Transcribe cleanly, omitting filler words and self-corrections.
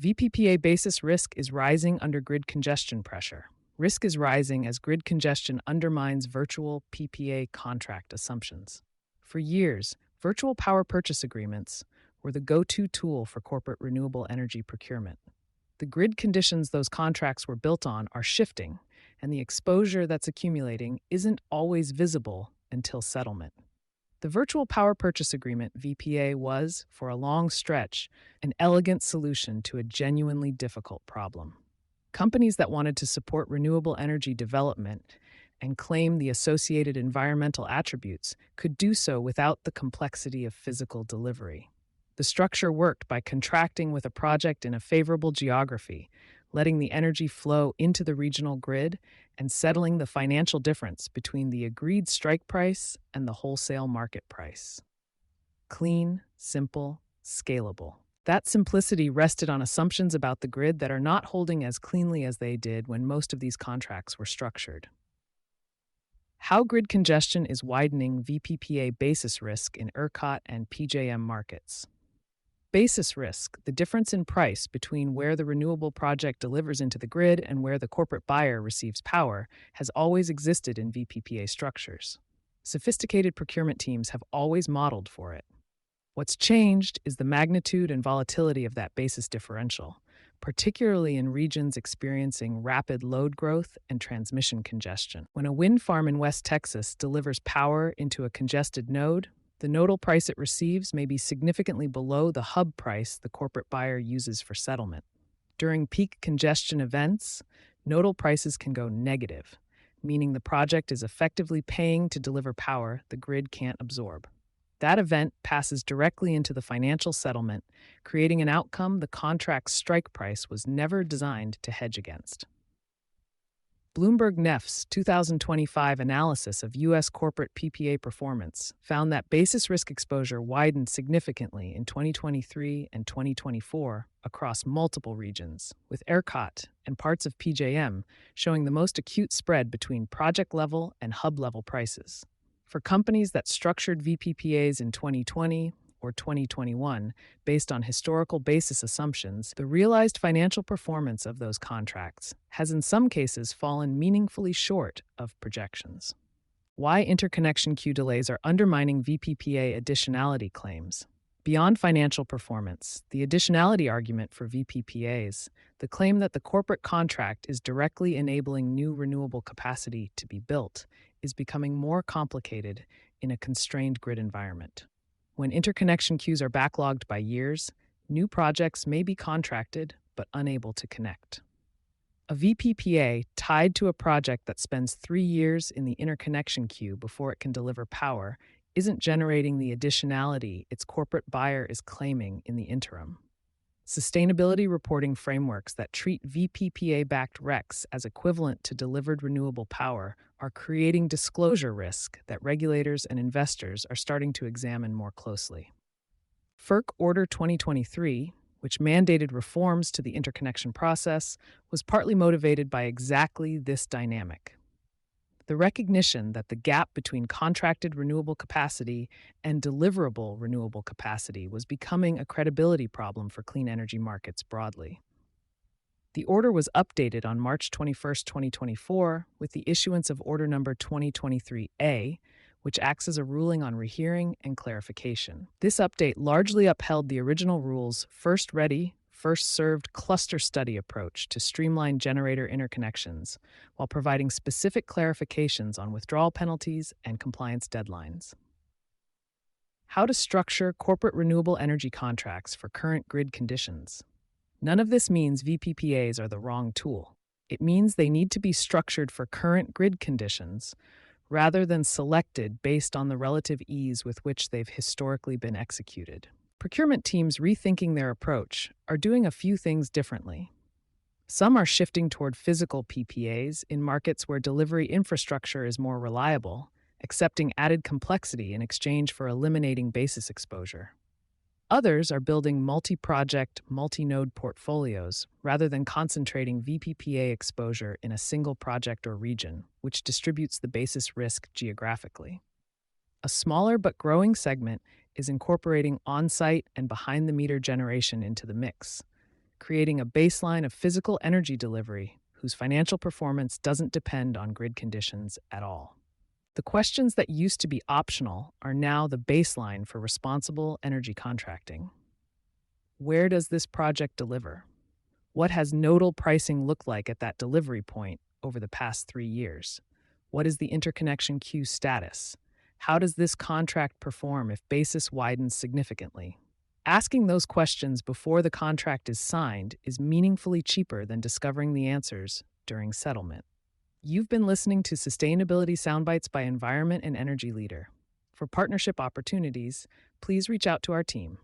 VPPA basis risk is rising under grid congestion pressure. Risk is rising as grid congestion undermines virtual PPA contract assumptions. For years, virtual power purchase agreements were the go-to tool for corporate renewable energy procurement. The grid conditions those contracts were built on are shifting, and the exposure that's accumulating isn't always visible until settlement. The Virtual Power Purchase Agreement, VPA, was, for a long stretch, an elegant solution to a genuinely difficult problem. Companies that wanted to support renewable energy development and claim the associated environmental attributes could do so without the complexity of physical delivery. The structure worked by contracting with a project in a favorable geography, letting the energy flow into the regional grid, and settling the financial difference between the agreed strike price and the wholesale market price. Clean, simple, scalable. That simplicity rested on assumptions about the grid that are not holding as cleanly as they did when most of these contracts were structured. How grid congestion is widening VPPA basis risk in ERCOT and PJM markets. Basis risk, the difference in price between where the renewable project delivers into the grid and where the corporate buyer receives power, has always existed in VPPA structures. Sophisticated procurement teams have always modeled for it. What's changed is the magnitude and volatility of that basis differential, particularly in regions experiencing rapid load growth and transmission congestion. When a wind farm in West Texas delivers power into a congested node, the nodal price it receives may be significantly below the hub price the corporate buyer uses for settlement. During peak congestion events, nodal prices can go negative, meaning the project is effectively paying to deliver power the grid can't absorb. That event passes directly into the financial settlement, creating an outcome the contract's strike price was never designed to hedge against. Bloomberg Neff's 2025 analysis of U.S. corporate PPA performance found that basis risk exposure widened significantly in 2023 and 2024 across multiple regions, with ERCOT and parts of PJM showing the most acute spread between project-level and hub-level prices. For companies that structured VPPAs in 2020 or 2021 based on historical basis assumptions, the realized financial performance of those contracts has in some cases fallen meaningfully short of projections. Why interconnection queue delays are undermining VPPA additionality claims. Beyond financial performance, the additionality argument for VPPAs, the claim that the corporate contract is directly enabling new renewable capacity to be built, is becoming more complicated in a constrained grid environment. When interconnection queues are backlogged by years, new projects may be contracted but unable to connect. A VPPA tied to a project that spends 3 years in the interconnection queue before it can deliver power isn't generating the additionality its corporate buyer is claiming in the interim. Sustainability reporting frameworks that treat VPPA-backed RECs as equivalent to delivered renewable power are creating disclosure risk that regulators and investors are starting to examine more closely. FERC Order 2023, which mandated reforms to the interconnection process, was partly motivated by exactly this dynamic. The recognition that the gap between contracted renewable capacity and deliverable renewable capacity was becoming a credibility problem for clean energy markets broadly. The order was updated on March 21, 2024, with the issuance of Order Number 2023A, which acts as a ruling on rehearing and clarification. This update largely upheld the original rule's first ready, first served cluster study approach to streamline generator interconnections, while providing specific clarifications on withdrawal penalties and compliance deadlines. How to structure corporate renewable energy contracts for current grid conditions. None of this means VPPAs are the wrong tool. It means they need to be structured for current grid conditions, rather than selected based on the relative ease with which they've historically been executed. Procurement teams rethinking their approach are doing a few things differently. Some are shifting toward physical PPAs in markets where delivery infrastructure is more reliable, accepting added complexity in exchange for eliminating basis exposure. Others are building multi-project, multi-node portfolios rather than concentrating VPPA exposure in a single project or region, which distributes the basis risk geographically. A smaller but growing segment is incorporating on-site and behind-the-meter generation into the mix, creating a baseline of physical energy delivery whose financial performance doesn't depend on grid conditions at all. The questions that used to be optional are now the baseline for responsible energy contracting. Where does this project deliver? What has nodal pricing looked like at that delivery point over the past 3 years? What is the interconnection queue status? How does this contract perform if basis widens significantly? Asking those questions before the contract is signed is meaningfully cheaper than discovering the answers during settlement. You've been listening to Sustainability Soundbites by Environment and Energy Leader. For partnership opportunities, please reach out to our team.